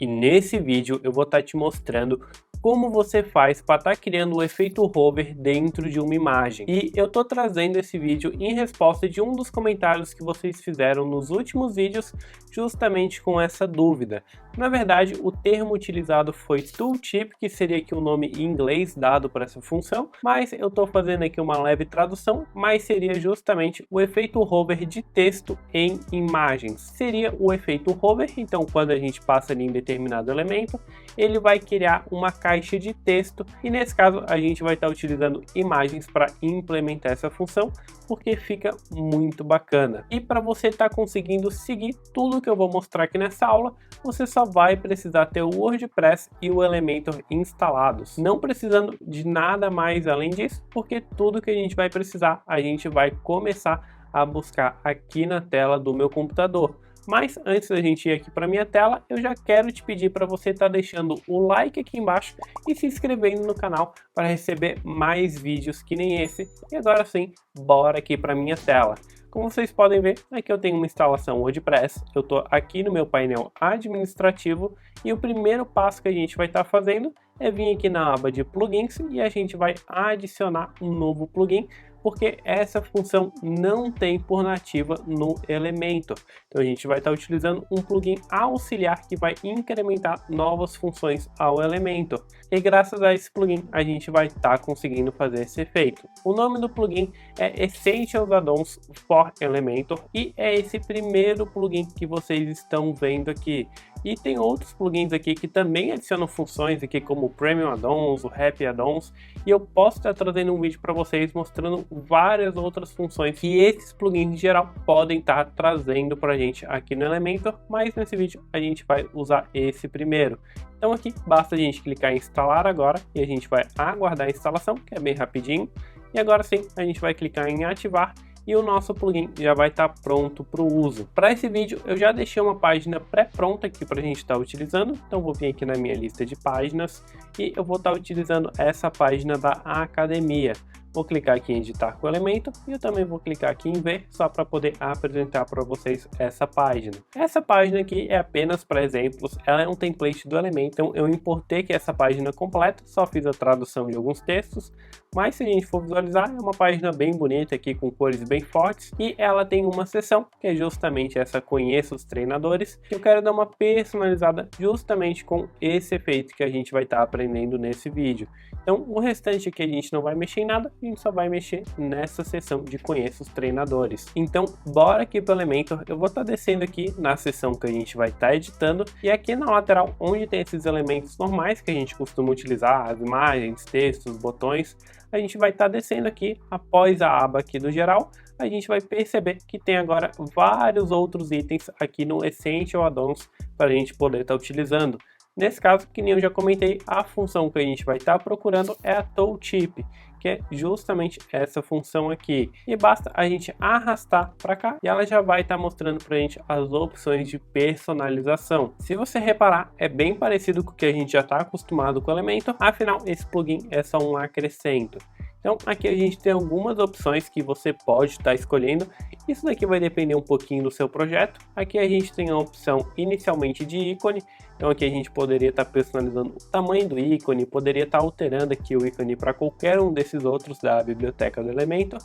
E nesse vídeo eu vou estar te mostrando como você faz para estar criando o efeito hover dentro de uma imagem. E eu estou trazendo esse vídeo em resposta de um dos comentários que vocês fizeram nos últimos vídeos, justamente com essa dúvida. Na verdade, o termo utilizado foi tooltip, que seria aqui o nome em inglês dado para essa função, mas eu estou fazendo aqui uma leve tradução, mas seria justamente o efeito hover de texto em imagens. Seria o efeito hover, então quando a gente passa ali em determinado elemento, ele vai criar uma caixa de texto e nesse caso a gente vai estar utilizando imagens para implementar essa função, porque fica muito bacana. E para você estar conseguindo seguir tudo que eu vou mostrar aqui nessa aula, você só vai precisar ter o WordPress e o Elementor instalados, não precisando de nada mais além disso, porque tudo que a gente vai precisar, a gente vai começar a buscar aqui na tela do meu computador. Mas antes da gente ir aqui para minha tela, eu já quero te pedir para você estar deixando o like aqui embaixo e se inscrevendo no canal para receber mais vídeos que nem esse. E agora sim, bora aqui para minha tela. Como vocês podem ver, aqui eu tenho uma instalação WordPress, eu estou aqui no meu painel administrativo e o primeiro passo que a gente vai estar fazendo é vir aqui na aba de plugins e a gente vai adicionar um novo plugin, porque essa função não tem por nativa no Elementor. Então a gente vai estar utilizando um plugin auxiliar que vai incrementar novas funções ao Elementor. E graças a esse plugin a gente vai estar conseguindo fazer esse efeito. O nome do plugin é Essentials Add-ons for Elementor e é esse primeiro plugin que vocês estão vendo aqui. E tem outros plugins aqui que também adicionam funções aqui como o Premium Add-ons, o Happy Add-ons, e eu posso estar trazendo um vídeo para vocês mostrando várias outras funções que esses plugins em geral podem estar trazendo para a gente aqui no Elementor, mas nesse vídeo a gente vai usar esse primeiro. Então aqui basta a gente clicar em instalar agora e a gente vai aguardar a instalação, que é bem rapidinho, e agora sim a gente vai clicar em ativar e o nosso plugin já vai estar pronto para o uso. Para esse vídeo eu já deixei uma página pré-pronta aqui para a gente estar utilizando, então vou vir aqui na minha lista de páginas e eu vou estar utilizando essa página da academia. Vou clicar aqui em editar com o Elementor e eu também vou clicar aqui em ver, só para poder apresentar para vocês essa página. Essa página aqui é apenas para exemplos, ela é um template do Elementor, então eu importei aqui essa página completa, só fiz a tradução de alguns textos, mas se a gente for visualizar, é uma página bem bonita aqui com cores bem fortes e ela tem uma seção que é justamente essa Conheça os Treinadores, que eu quero dar uma personalizada justamente com esse efeito que a gente vai estar aprendendo nesse vídeo. Então o restante aqui a gente não vai mexer em nada, a gente só vai mexer nessa seção de Conheça os Treinadores. Então bora aqui para o Elementor, eu vou estar descendo aqui na seção que a gente vai estar editando e aqui na lateral onde tem esses elementos normais que a gente costuma utilizar, as imagens, textos, botões, a gente vai estar descendo aqui após a aba aqui do geral, a gente vai perceber que tem agora vários outros itens aqui no Essential Add-ons para a gente poder estar utilizando. Nesse caso, que nem eu já comentei, a função que a gente vai estar procurando é a tooltip, que é justamente essa função aqui. E basta a gente arrastar para cá e ela já vai estar mostrando para a gente as opções de personalização. Se você reparar, é bem parecido com o que a gente já está acostumado com o Elementor, afinal esse plugin é só um acrescento. Então aqui a gente tem algumas opções que você pode estar escolhendo, isso daqui vai depender um pouquinho do seu projeto. Aqui a gente tem a opção inicialmente de ícone, então aqui a gente poderia estar personalizando o tamanho do ícone, poderia estar alterando aqui o ícone para qualquer um desses outros da biblioteca do Elementor.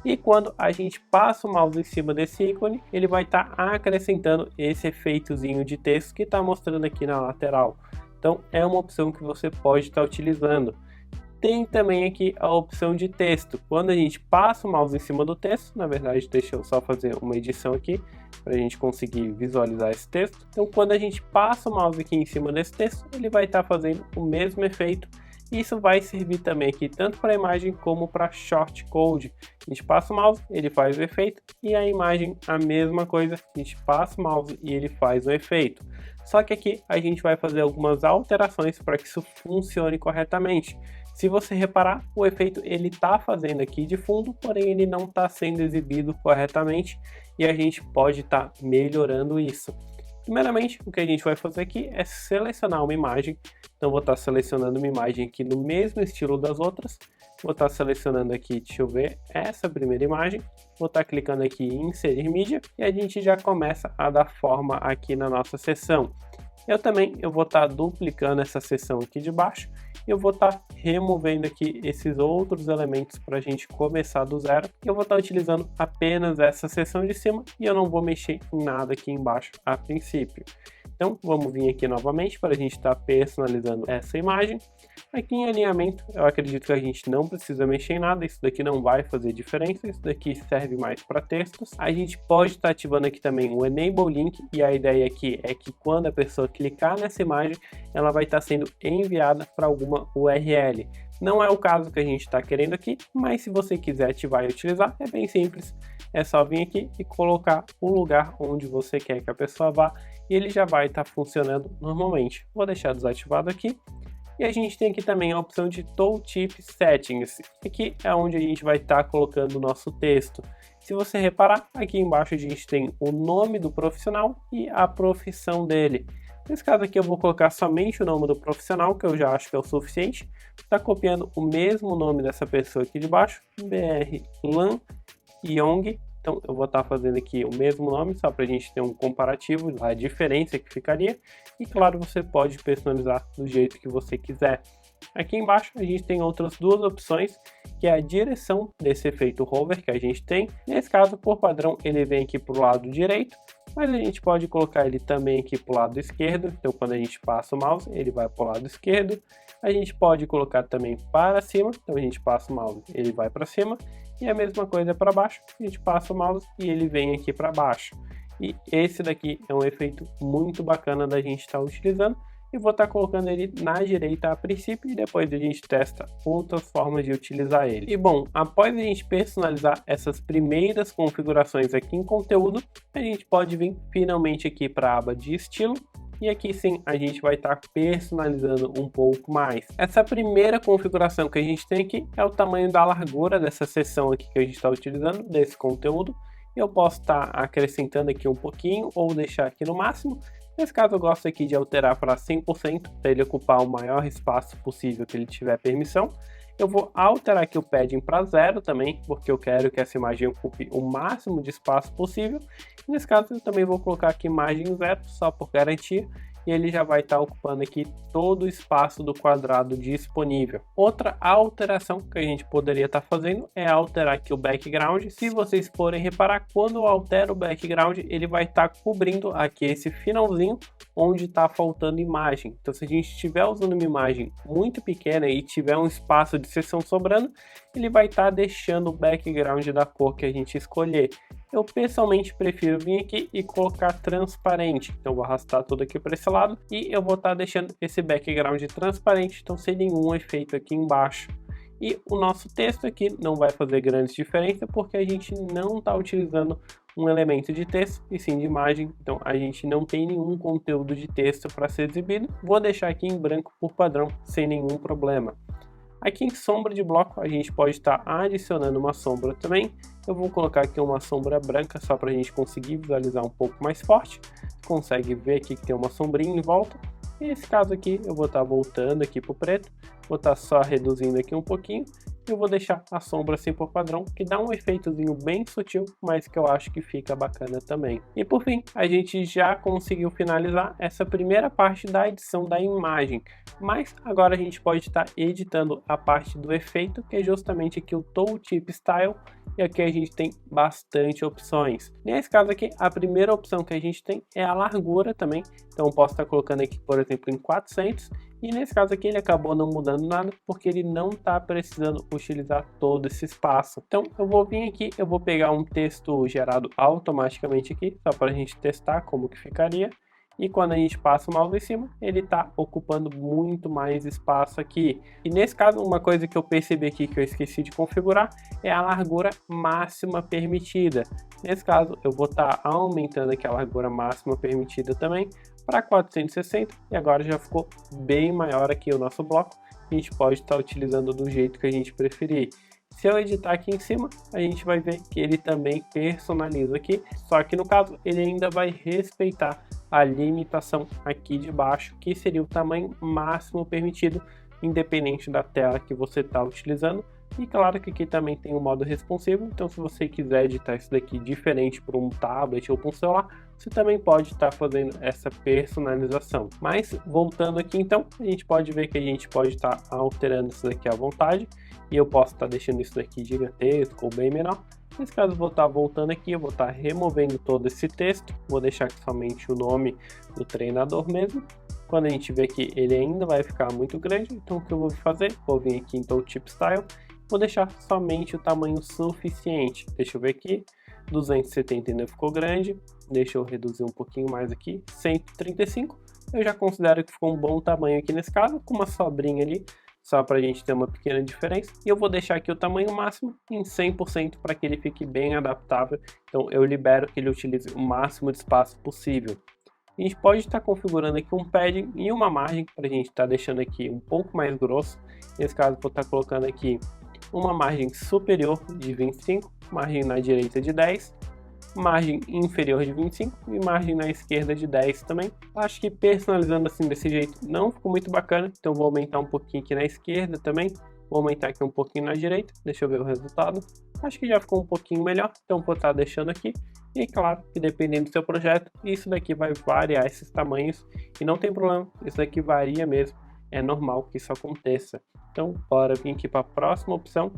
E quando a gente passa o mouse em cima desse ícone, ele vai estar acrescentando esse efeitozinho de texto que está mostrando aqui na lateral. Então é uma opção que você pode estar utilizando. Tem também aqui a opção de texto. Quando a gente passa o mouse em cima do texto, na verdade deixa eu só fazer uma edição aqui para a gente conseguir visualizar esse texto. Então quando a gente passa o mouse aqui em cima desse texto, ele vai estar fazendo o mesmo efeito. Isso vai servir também aqui tanto para a imagem como para shortcode. A gente passa o mouse, ele faz o efeito, e a imagem a mesma coisa, a gente passa o mouse e ele faz o efeito. Só que aqui a gente vai fazer algumas alterações para que isso funcione corretamente. Se você reparar, o efeito ele está fazendo aqui de fundo, porém ele não está sendo exibido corretamente e a gente pode estar melhorando isso. Primeiramente, o que a gente vai fazer aqui é selecionar uma imagem. Então vou estar selecionando uma imagem aqui no mesmo estilo das outras. Vou estar selecionando aqui, deixa eu ver, essa primeira imagem. Vou estar clicando aqui em inserir mídia e a gente já começa a dar forma aqui na nossa seção. Eu vou estar duplicando essa seção aqui de baixo. Eu vou estar removendo aqui esses outros elementos para a gente começar do zero. Eu vou estar utilizando apenas essa seção de cima e eu não vou mexer em nada aqui embaixo a princípio. Então vamos vir aqui novamente para a gente estar personalizando essa imagem. Aqui em alinhamento, eu acredito que a gente não precisa mexer em nada, isso daqui não vai fazer diferença, isso daqui serve mais para textos. A gente pode estar ativando aqui também o Enable Link, e a ideia aqui é que quando a pessoa clicar nessa imagem, ela vai estar sendo enviada para alguma URL. Não é o caso que a gente está querendo aqui, mas se você quiser ativar e utilizar, é bem simples. É só vir aqui e colocar o lugar onde você quer que a pessoa vá, e ele já vai estar funcionando normalmente. Vou deixar desativado aqui. E a gente tem aqui também a opção de Tooltip Settings. Aqui é onde a gente vai estar colocando o nosso texto. Se você reparar, aqui embaixo a gente tem o nome do profissional e a profissão dele. Nesse caso aqui eu vou colocar somente o nome do profissional, que eu já acho que é o suficiente. Está copiando o mesmo nome dessa pessoa aqui de baixo, BR Lan Yong. Então eu vou estar fazendo aqui o mesmo nome, só para a gente ter um comparativo, a diferença que ficaria. E claro, você pode personalizar do jeito que você quiser. Aqui embaixo a gente tem outras duas opções, que é a direção desse efeito hover que a gente tem. Nesse caso, por padrão, ele vem aqui para o lado direito, mas a gente pode colocar ele também aqui para o lado esquerdo. Então quando a gente passa o mouse, ele vai para o lado esquerdo. A gente pode colocar também para cima, então a gente passa o mouse, ele vai para cima. E a mesma coisa para baixo, a gente passa o mouse e ele vem aqui para baixo. E esse daqui é um efeito muito bacana da gente estar utilizando. E vou estar colocando ele na direita a princípio e depois a gente testa outras formas de utilizar ele. E bom, após a gente personalizar essas primeiras configurações aqui em conteúdo, a gente pode vir finalmente aqui para a aba de estilo. E aqui sim, a gente vai estar personalizando um pouco mais. Essa primeira configuração que a gente tem aqui é o tamanho da largura dessa seção aqui que a gente está utilizando, desse conteúdo. Eu posso estar acrescentando aqui um pouquinho ou deixar aqui no máximo. Nesse caso eu gosto aqui de alterar para 100%, para ele ocupar o maior espaço possível que ele tiver permissão. Eu vou alterar aqui o padding para 0 também, porque eu quero que essa imagem ocupe o máximo de espaço possível. E nesse caso eu também vou colocar aqui margem 0, só por garantia. E ele já vai estar ocupando aqui todo o espaço do quadrado disponível. Outra alteração que a gente poderia estar fazendo é alterar aqui o background. Se vocês forem reparar, quando eu altero o background, ele vai estar cobrindo aqui esse finalzinho onde está faltando imagem. Então se a gente estiver usando uma imagem muito pequena e tiver um espaço de seção sobrando, ele vai estar deixando o background da cor que a gente escolher. Eu pessoalmente prefiro vir aqui e colocar transparente. Então vou arrastar tudo aqui para esse lado e eu vou estar deixando esse background transparente, então sem nenhum efeito aqui embaixo. E o nosso texto aqui não vai fazer grande diferença porque a gente não está utilizando um elemento de texto e sim de imagem, então a gente não tem nenhum conteúdo de texto para ser exibido. Vou deixar aqui em branco por padrão sem nenhum problema. Aqui em sombra de bloco a gente pode estar adicionando uma sombra também. Eu vou colocar aqui uma sombra branca só para a gente conseguir visualizar um pouco mais forte. Você consegue ver aqui que tem uma sombrinha em volta. E nesse caso aqui eu vou estar voltando aqui para o preto. Vou estar só reduzindo aqui um pouquinho. E eu vou deixar a sombra assim por padrão, que dá um efeitozinho bem sutil, mas que eu acho que fica bacana também. E por fim, a gente já conseguiu finalizar essa primeira parte da edição da imagem. Mas agora a gente pode estar editando a parte do efeito, que é justamente aqui o Tooltip Style. E aqui a gente tem bastante opções. Nesse caso aqui, a primeira opção que a gente tem é a largura também. Então eu posso estar colocando aqui, por exemplo, em 400. E nesse caso aqui ele acabou não mudando nada, porque ele não está precisando utilizar todo esse espaço. Então eu vou vir aqui, eu vou pegar um texto gerado automaticamente aqui, só para a gente testar como que ficaria. E quando a gente passa o mouse em cima, ele está ocupando muito mais espaço aqui. E nesse caso, uma coisa que eu percebi aqui que eu esqueci de configurar é a largura máxima permitida. Nesse caso, eu vou estar aumentando aqui a largura máxima permitida também para 460. E agora já ficou bem maior aqui o nosso bloco. A gente pode estar utilizando do jeito que a gente preferir. Se eu editar aqui em cima, a gente vai ver que ele também personaliza aqui. Só que no caso, ele ainda vai respeitar a limitação aqui de baixo, que seria o tamanho máximo permitido, independente da tela que você está utilizando. E claro que aqui também tem o modo responsivo, então se você quiser editar isso daqui diferente para um tablet ou para um celular, você também pode estar fazendo essa personalização. Mas voltando aqui então, a gente pode ver que a gente pode estar alterando isso daqui à vontade, e eu posso estar deixando isso daqui gigantesco ou bem menor. Nesse caso eu vou estar voltando aqui, eu vou estar removendo todo esse texto, vou deixar aqui somente o nome do treinador mesmo. Quando a gente vê que ele ainda vai ficar muito grande, então o que eu vou fazer? Vou vir aqui em Tooltip Style, vou deixar somente o tamanho suficiente. Deixa eu ver aqui, 270 ainda ficou grande, deixa eu reduzir um pouquinho mais aqui, 135. Eu já considero que ficou um bom tamanho aqui nesse caso, com uma sobrinha ali, só para a gente ter uma pequena diferença. E eu vou deixar aqui o tamanho máximo em 100% para que ele fique bem adaptável. Então eu libero que ele utilize o máximo de espaço possível. A gente pode estar configurando aqui um padding e uma margem para a gente estar deixando aqui um pouco mais grosso. Nesse caso vou estar colocando aqui uma margem superior de 25, margem na direita de 10, margem inferior de 25 e margem na esquerda de 10 também. Acho que personalizando assim desse jeito não ficou muito bacana, então vou aumentar um pouquinho aqui na esquerda também, vou aumentar aqui um pouquinho na direita, deixa eu ver o resultado. Acho que já ficou um pouquinho melhor, então vou estar deixando aqui. E claro que dependendo do seu projeto, isso daqui vai variar esses tamanhos e não tem problema, isso daqui varia mesmo, é normal que isso aconteça. Então bora vir aqui para a próxima opção,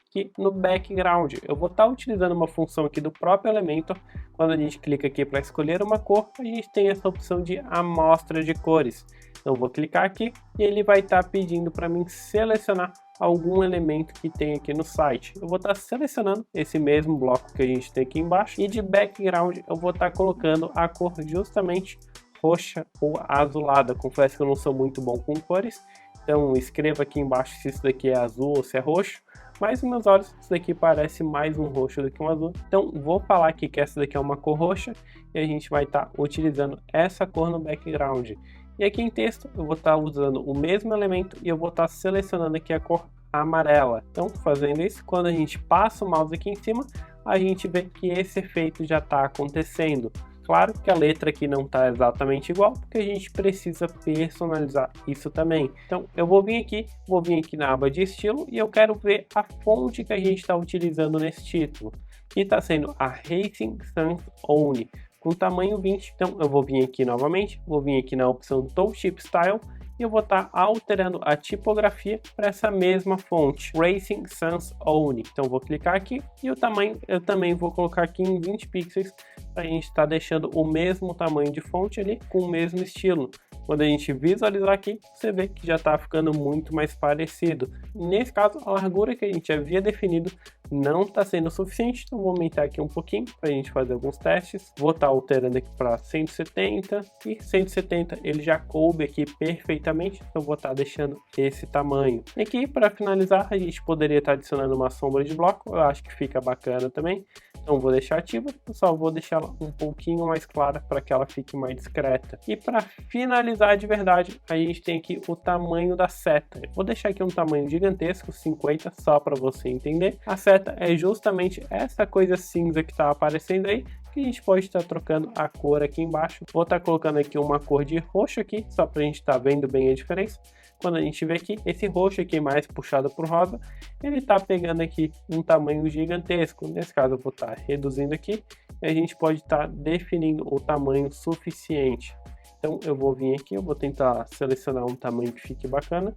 aqui no background. Eu vou estar utilizando uma função aqui do próprio Elementor. Quando a gente clica aqui para escolher uma cor, a gente tem essa opção de amostra de cores. Então eu vou clicar aqui e ele vai estar pedindo para mim selecionar algum elemento que tem aqui no site. Eu vou estar selecionando esse mesmo bloco que a gente tem aqui embaixo e de background eu vou estar colocando a cor justamente roxa ou azulada. Confesso que eu não sou muito bom com cores, então escreva aqui embaixo se isso daqui é azul ou se é roxo. Mas nos meus olhos isso daqui parece mais um roxo do que um azul. Então vou falar aqui que essa daqui é uma cor roxa e a gente vai estar utilizando essa cor no background. E aqui em texto eu vou estar usando o mesmo elemento e eu vou estar selecionando aqui a cor amarela. Então fazendo isso, quando a gente passa o mouse aqui em cima, a gente vê que esse efeito já está acontecendo. Claro que a letra aqui não está exatamente igual, porque a gente precisa personalizar isso também. Então eu vou vir aqui na aba de estilo e eu quero ver a fonte que a gente está utilizando nesse título. Que está sendo a Racing Sans Only, com tamanho 20. Então eu vou vir aqui novamente, vou vir aqui na opção Tooltip Style e eu vou estar alterando a tipografia para essa mesma fonte, Racing Sans Only. Então vou clicar aqui e o tamanho eu também vou colocar aqui em 20 pixels para a gente estar deixando o mesmo tamanho de fonte ali com o mesmo estilo. Quando a gente visualizar aqui, você vê que já está ficando muito mais parecido. Nesse caso, a largura que a gente havia definido não está sendo suficiente, então vou aumentar aqui um pouquinho para a gente fazer alguns testes. Vou estar alterando aqui para 170 e 170 ele já coube aqui perfeitamente, então vou estar deixando esse tamanho. E aqui para finalizar, a gente poderia estar adicionando uma sombra de bloco, eu acho que fica bacana também. Então vou deixar ativa, só vou deixar ela um pouquinho mais clara para que ela fique mais discreta. E para finalizar de verdade, a gente tem aqui o tamanho da seta. Eu vou deixar aqui um tamanho gigantesco, 50, só para você entender. A seta é justamente essa coisa cinza que está aparecendo aí, que a gente pode estar trocando a cor aqui embaixo. Vou estar colocando aqui uma cor de roxo aqui, só para a gente estar vendo bem a diferença. Quando a gente vê aqui, esse roxo aqui mais puxado para o rosa, ele está pegando aqui um tamanho gigantesco. Nesse caso eu vou estar reduzindo aqui e a gente pode estar definindo o tamanho suficiente. Então eu vou vir aqui, eu vou tentar selecionar um tamanho que fique bacana.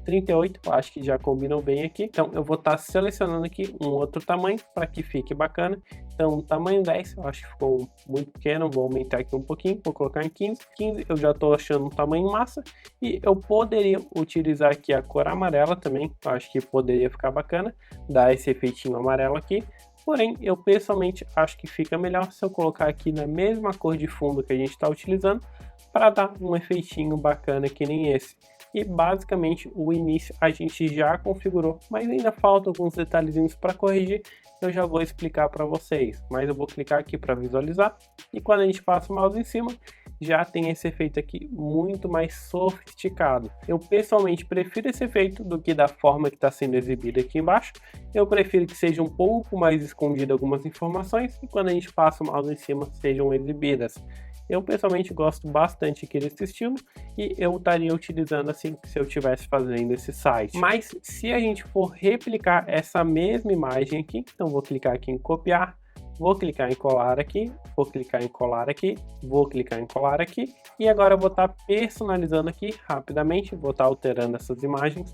38, eu acho que já combinam bem aqui. Então eu vou estar selecionando aqui um outro tamanho para que fique bacana. Então tamanho 10, eu acho que ficou muito pequeno, vou aumentar aqui um pouquinho, vou colocar em 15. 15 eu já estou achando um tamanho massa. E eu poderia utilizar aqui a cor amarela também, eu acho que poderia ficar bacana, dar esse efeitinho amarelo aqui. Porém, eu pessoalmente acho que fica melhor se eu colocar aqui na mesma cor de fundo que a gente está utilizando, para dar um efeitinho bacana que nem esse. E basicamente o início a gente já configurou, mas ainda faltam alguns detalhezinhos para corrigir, eu já vou explicar para vocês. Mas eu vou clicar aqui para visualizar e quando a gente passa o mouse em cima, já tem esse efeito aqui muito mais sofisticado. Eu pessoalmente prefiro esse efeito do que da forma que está sendo exibido aqui embaixo. Eu prefiro que seja um pouco mais escondido algumas informações e quando a gente passa o mouse em cima sejam exibidas. Eu pessoalmente gosto bastante aqui desse estilo e eu estaria utilizando assim se eu estivesse fazendo esse site. Mas se a gente for replicar essa mesma imagem aqui, então vou clicar aqui em copiar, vou clicar em colar aqui, vou clicar em colar aqui, vou clicar em colar aqui e agora eu vou estar personalizando aqui rapidamente, vou estar alterando essas imagens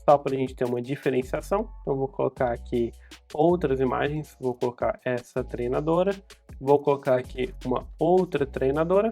só para a gente ter uma diferenciação. Então vou colocar aqui outras imagens, vou colocar essa treinadora, vou colocar aqui uma outra treinadora,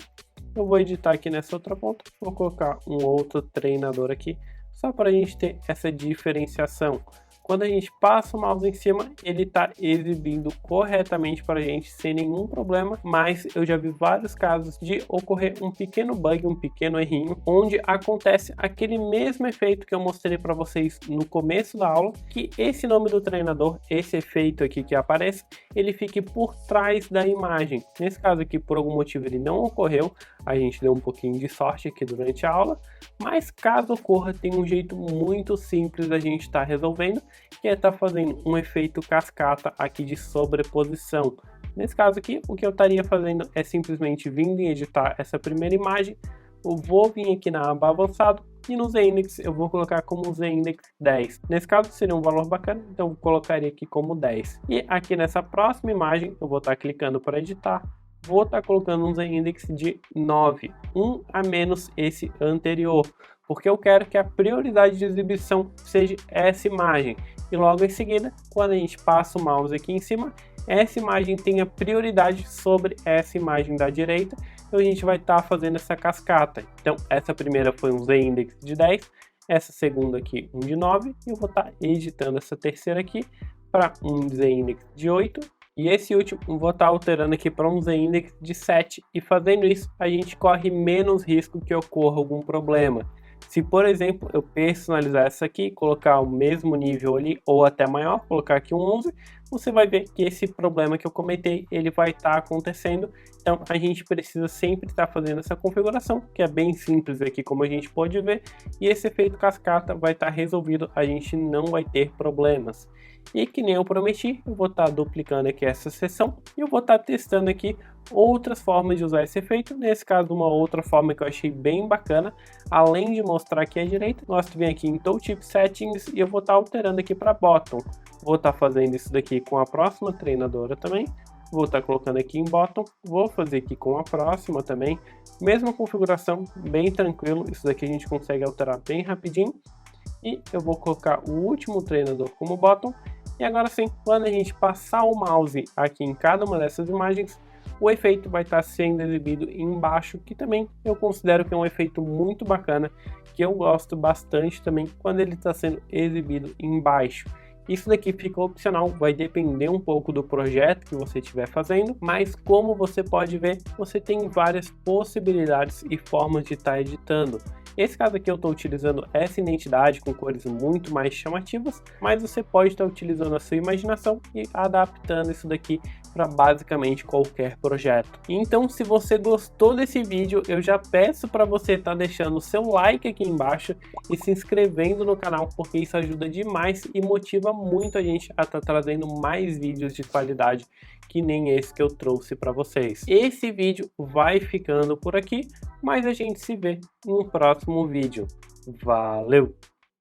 eu vou editar aqui nessa outra ponta, vou colocar um outro treinador aqui, só para a gente ter essa diferenciação. Quando a gente passa o mouse em cima, ele está exibindo corretamente para a gente sem nenhum problema, mas eu já vi vários casos de ocorrer um pequeno bug, um pequeno errinho, onde acontece aquele mesmo efeito que eu mostrei para vocês no começo da aula, que esse nome do treinador, esse efeito aqui que aparece, ele fique por trás da imagem. Nesse caso aqui, por algum motivo ele não ocorreu, a gente deu um pouquinho de sorte aqui durante a aula, mas caso ocorra, tem um jeito muito simples da gente estar resolvendo, que é estar fazendo um efeito cascata aqui de sobreposição. Nesse caso aqui, o que eu estaria fazendo é simplesmente vindo em editar essa primeira imagem, eu vou vir aqui na aba avançado e no Z-Index eu vou colocar como Z-Index 10. Nesse caso seria um valor bacana, então eu colocaria aqui como 10. E aqui nessa próxima imagem eu vou estar clicando para editar, vou estar colocando um Z-Index de 9, um a menos esse anterior, porque eu quero que a prioridade de exibição seja essa imagem. E logo em seguida, quando a gente passa o mouse aqui em cima, essa imagem tenha prioridade sobre essa imagem da direita, então a gente vai estar fazendo essa cascata. Então essa primeira foi um Z-Index de 10, essa segunda aqui um de 9, e eu vou estar editando essa terceira aqui para um Z-Index de 8, e esse último eu vou estar alterando aqui para um Z-Index de 7, e fazendo isso a gente corre menos risco que ocorra algum problema. Se, por exemplo, eu personalizar essa aqui, colocar o mesmo nível ali, ou até maior, colocar aqui um 11, você vai ver que esse problema que eu comentei, ele vai estar acontecendo. Então, a gente precisa sempre estar fazendo essa configuração, que é bem simples aqui, como a gente pode ver, e esse efeito cascata vai estar resolvido, a gente não vai ter problemas. E que nem eu prometi, eu vou estar duplicando aqui essa seção e eu vou estar testando aqui outras formas de usar esse efeito. Nesse caso, uma outra forma que eu achei bem bacana, além de mostrar aqui à direita, nós vem aqui em Tooltip Settings e eu vou estar alterando aqui para Bottom. Vou estar fazendo isso daqui com a próxima treinadora também. Vou estar colocando aqui em Bottom, vou fazer aqui com a próxima também. Mesma configuração, bem tranquilo, isso daqui a gente consegue alterar bem rapidinho. E eu vou colocar o último treinador como Bottom. E agora sim, quando a gente passar o mouse aqui em cada uma dessas imagens, o efeito vai estar sendo exibido embaixo, que também eu considero que é um efeito muito bacana, que eu gosto bastante também quando ele está sendo exibido embaixo. Isso daqui fica opcional, vai depender um pouco do projeto que você estiver fazendo, mas como você pode ver, você tem várias possibilidades e formas de estar editando. Esse caso aqui eu estou utilizando essa identidade com cores muito mais chamativas, mas você pode estar utilizando a sua imaginação e adaptando isso daqui para basicamente qualquer projeto. Então, se você gostou desse vídeo, eu já peço para você estar deixando o seu like aqui embaixo e se inscrevendo no canal, porque isso ajuda demais e motiva muito a gente a estar trazendo mais vídeos de qualidade que nem esse que eu trouxe para vocês. Esse vídeo vai ficando por aqui, mas a gente se vê no próximo vídeo. Valeu!